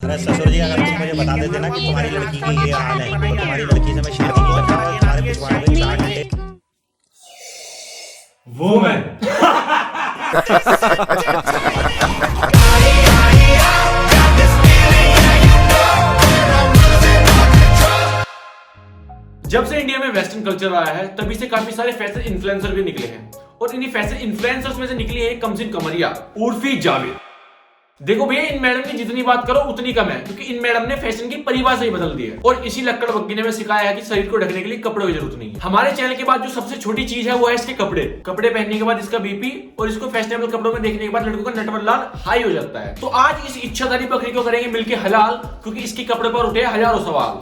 अगर ससुर जी अगर तुम मुझे बता देते ना कि तुम्हारी लड़की की ये हाल है तो तुम्हारी लड़की से मैं शादी नहीं करता और तुम्हारे पिछवाड़े पे 4 घंटे वो मैं जब से इंडिया में वेस्टर्न कल्चर आया है तभी से काफी सारे फैशन इन्फ्लुएंसर भी निकले हैं और इन्हीं फैशन इन्फ्लुएंसर्स में से निकली है कमसिन कमरिया उर्फी जावेद। देखो भैया, इन मैडम की जितनी बात करो उतनी कम है, क्योंकि इन मैडम ने फैशन की परिभाषा ही बदल दी है और इसी लक्कड़ बग्गी ने सिखाया है कि शरीर को ढकने के लिए कपड़ों की जरूरत नहीं है। हमारे चैनल के बाद जो सबसे छोटी चीज है वो है इसके कपड़े पहनने के बाद इसका बीपी और इसको फैशनेबल कपड़ों में देखने के बाद लड़कों का नटवर लाल हाई हो जाता है। तो आज इस इच्छाधारी बकरी को करेंगे मिलकर हलाल, क्योंकि इसके कपड़े पर उठे हजारों सवाल।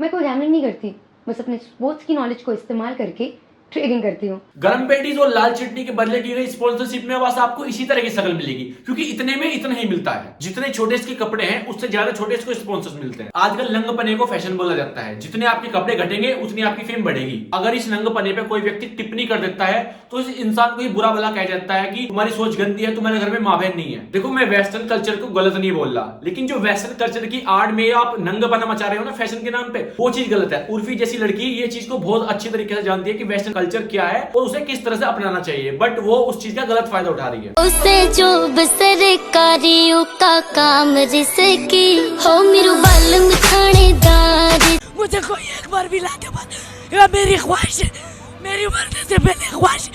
मैं कोई गैमलिंग नहीं करती, बस अपने स्पोर्ट्स की नॉलेज को इस्तेमाल करके ट्रेडिंग करती हूँ। गरम पेटीज और लाल चटनी के बदले की गई स्पॉन्सरशिप में बस आपको इसी तरह की शक्ल मिलेगी, क्योंकि इतने में इतना ही मिलता है। जितने छोटे इसके कपड़े हैं उससे ज्यादा छोटे इसको स्पॉन्सर्स मिलते हैं। आजकल नंगपने को फैशन बोला जाता है। जितने आपके कपड़े घटेंगे उतनी आपकी फेम बढ़ेगी। अगर इस नंगपने पे कोई व्यक्ति टिप्पणी कर देता है तो इस इंसान को ही बुरा भला कह जाता है कि तुम्हारी सोच गंदी है, तुम्हारे घर में माँ बहन नहीं है। देखो, मैं वेस्टर्न कल्चर को गलत नहीं बोल रहा, लेकिन जो वेस्टर्न कल्चर की आड़ में आप नंगपना मचा रहे हो ना फैशन के नाम पे, वो चीज गलत है। उर्फी जैसी लड़की ये चीज को बहुत अच्छी तरीके से जानती है कि वेस्टर्न कल्चर क्या है और उसे किस तरह से अपनाना चाहिए, बट वो उस चीज का गलत फायदा उठा रही है। उसे जो सरकारियों का काम जिसकी हो मेरू बालम थानेदार, मुझे कोई एक बार भी लाके मत, यह मेरी ख्वाहिश है, मेरी मरने से पहले ख्वाहिश।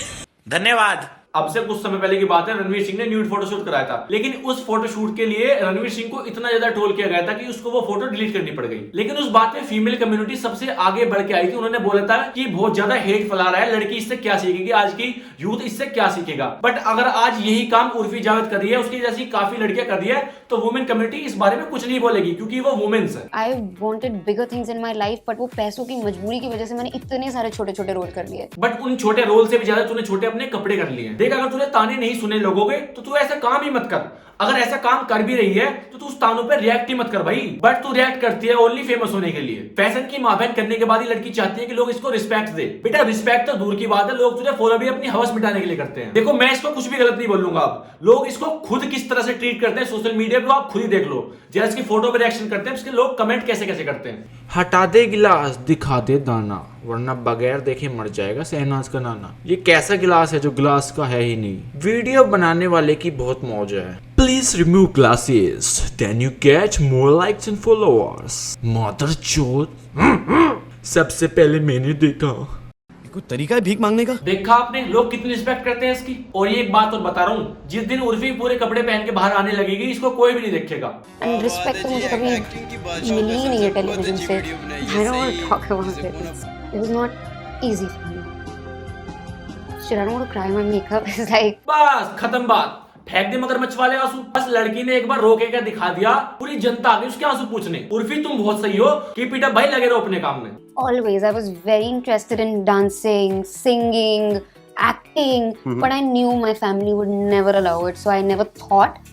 धन्यवाद। अब से कुछ समय पहले की बात है, रणवीर सिंह ने न्यूड फोटोशूट कराया था, लेकिन उस फोटोशूट के लिए रणवीर सिंह को इतना ज्यादा ट्रोल किया गया था कि उसको वो फोटो डिलीट करनी पड़ गई। लेकिन उस बात में फीमेल कम्युनिटी सबसे आगे बढ़ के आई थी। उन्होंने बोला था कि बहुत ज्यादा हेट फैला रहा है, लड़की इससे क्या सीखेगी, आज की यूथ इससे क्या सीखेगा। बट अगर आज यही काम उर्फी जावेद कर रही है, उसकी जैसी काफी लड़कियां कर रही है, तो वुमेन कम्युनिटी इस बारे में कुछ नहीं बोलेगी, क्योंकि वो वुमेन्स है। I wanted bigger things in my life, but वो पैसों की मजबूरी की वजह से मैंने इतने सारे छोटे छोटे रोल कर लिए। बट उन छोटे रोल से भी ज्यादा तूने छोटे अपने कपड़े कर लिए। देख, अगर तूने ताने नहीं सुने लोगों के तो तू ऐसा काम ही मत कर। अगर ऐसा काम कर भी रही है तो तू उस तानों पे रिएक्ट ही मत कर भाई। बट तू रिएक्ट करती है ओनली फेमस होने के लिए। फैशन की मां बहन करने के बाद ही लड़की चाहती है कि लोग इसको रिस्पेक्ट दे। बेटा, रिस्पेक्ट तो दूर की बात है, लोग तुझे फॉलो भी अपनी हवस मिटाने के लिए करते हैं। देखो, मैं इसको कुछ भी गलत नहीं बोलूंगा। अब लोग इसको खुद किस तरह से ट्रीट करते हैं सोशल मीडिया पे, आप खुद ही देख लो। जैसे इसकी फोटो पे रिएक्शन करते हैं, इसके लोग कमेंट कैसे कैसे करते हैं। हटा दे गिलास, दिखा दे दाना, वरना बगैर देखे मर जाएगा शहनाज का नाना। ये कैसा गिलास है जो गिलास का है ही नहीं। वीडियो बनाने वाले की बहुत मौज है। Please remove glasses, then you get more likes and followers. मदरचोद। सबसे पहले मैंने देखा। कोई तरीका है भीख मांगने का? देखा आपने लोग कितनी रिस्पेक्ट करते हैं इसकी। और ये एक बात और बता रहा हूँ, जिस दिन उर्फी पूरे कपड़े पहन के बाहर आने लगेगी, इसको कोई भी नहीं देखेगा। एंड रिस्पेक्ट तो मुझे कभी मिली ही नहीं है टेलीविजन से। I don't want to talk about it. It was not easy for me. Shit, I don't want to cry, my makeup is like. बस खत्म बात। फेंक दे मगरमच्छ वाले आंसू। बस लड़की ने एक बार रोके क्या दिखा दिया, पूरी जनता आ गई उसके आंसू पूछने। उर्फी, तुम बहुत सही हो, कीप इट अप भाई, लगे रहो अपने काम में। Always, I was very interested in dancing, singing, acting, but I knew my family would never allow it, so I never thought.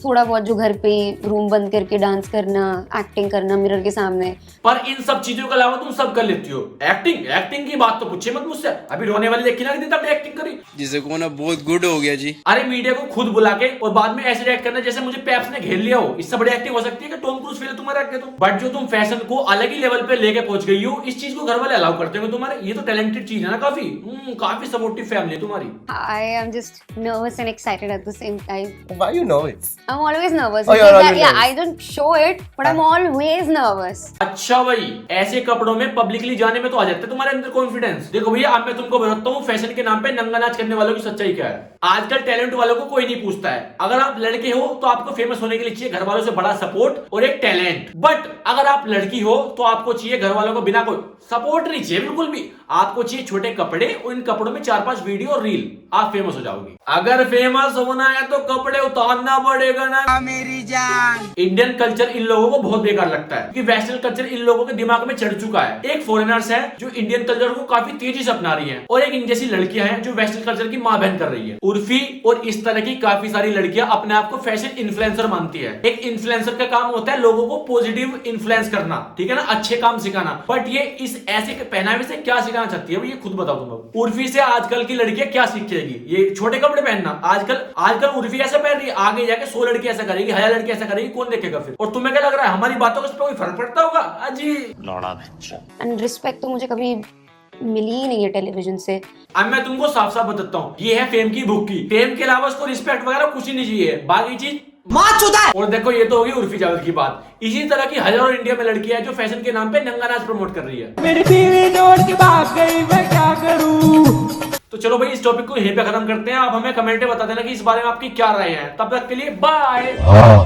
थोड़ा बहुत जो घर पे रूम बंद करके डांस करना, एक्टिंग करना मिरर के सामने। पर इन सब चीजों के अलावा तुम सब कर लेती हो। एक्टिंग की बात तो पूछे मत मुझसे। अभी रोने वाली देखी ना कि तब एक्टिंग करी, जिसे को ना बहुत गुड हो गया जी। अरे मीडिया को खुद बुला के और बाद में ऐसे रिएक्ट करना जैसे मुझे पेप्स ने घेर लिया हो। इससे बड़ी एक्टिंग हो सकती है कि टॉम क्रूज फेल तुम्हारे रख दो। बट जो तुम फैशन को अलग ही लेवल पे लेके पहुंच गई हो, इस चीज को घर वाले अलाउ करते हो तुम्हारे। ये तो टैलेंटेड चीज है ना, काफी सपोर्टिव फैमिली है तुम्हारी। I am just nervous and excited at the same time. Why you nervous? I'm always nervous. Oh, you're because always yeah, nervous. I don't show it, but I'm always nervous. अच्छा भाई, ऐसे कपड़ों में publicly जाने में तो आ जाता है तुम्हारे अंदर कॉन्फिडेंस। देखो भैया, अब मैं तुमको बताता हूँ फैशन के नाम पे नंगा नाच करने वालों की सच्चाई क्या है। आजकल टैलेंट वालों को कोई नहीं पूछता है। अगर आप लड़के हो तो आपको फेमस होने के लिए चाहिए घर वालों से बड़ा सपोर्ट और एक टैलेंट। बट अगर आप लड़की हो तो आपको चाहिए घर वालों को बिना कोई सपोर्ट नहीं चाहिए बिल्कुल भी। आपको चाहिए छोटे कपड़े और इन कपड़ों में 4-5 वीडियो और रील, आप फेमस हो जाओगे। अगर फेमस होना है तो कपड़े उतारना पड़ेगा ना मेरी जान। इंडियन कल्चर इन लोगों को बहुत बेकार लगता है, क्योंकि वेस्टर्न कल्चर इन लोगों के दिमाग में चढ़ चुका है। एक फॉरेनर्स है जो इंडियन कल्चर को काफी तेजी से अपना रही है, और एक इन जैसी लड़कियां हैं जो वेस्टर्न कल्चर की मां बहन कर रही है। उर्फी और इस तरह की काफी सारी लड़कियां अपने आप को फैशन इन्फ्लुएंसर मानती है। एक इन्फ्लुएंसर का काम होता है लोगों को पॉजिटिव इन्फ्लुएंस करना, ठीक है ना, अच्छे काम सिखाना। बट ये इस ऐसे पहनावे से क्या सिखाना चाहती है, ये खुद बताओ तुम। उर्फी से आजकल की लड़कियां क्या सीखेगी? ये छोटे कपड़े पहनना। आजकल उर्फी ऐसा पहन रही है, आगे जाके 100 लड़की ऐसा करेगी, 1000 लड़की ऐसा करेगी, कौन देखेगा फिर? और तुम्हें क्या लग रहा है हमारी बातों का इस पर कोई फर्क पड़ता होगा? अजी एंड रिस्पेक्ट तो मुझे कभी मिली ही नहीं है टेलीविजन से। अब मैं तुमको साफ साफ बताता हूँ, ये है फेम की भूख की। फेम के अलावा उसको रिस्पेक्ट वगैरह कुछ ही नहीं चाहिए, बाकी चीज और देखो ये तो होगी उर्फी जावेद की बात। इसी तरह की हजारों इंडिया में लड़कियां हैं जो फैशन के नाम पे नंगा नाच प्रमोट कर रही है। मेरी बीवी छोड़ के भाग गई, मैं क्या करूं? तो चलो भाई इस टॉपिक को यहीं पे खत्म करते हैं। आप हमें कमेंट में बता देना कि इस बारे में आपकी क्या राय है। तब तक के लिए बाय।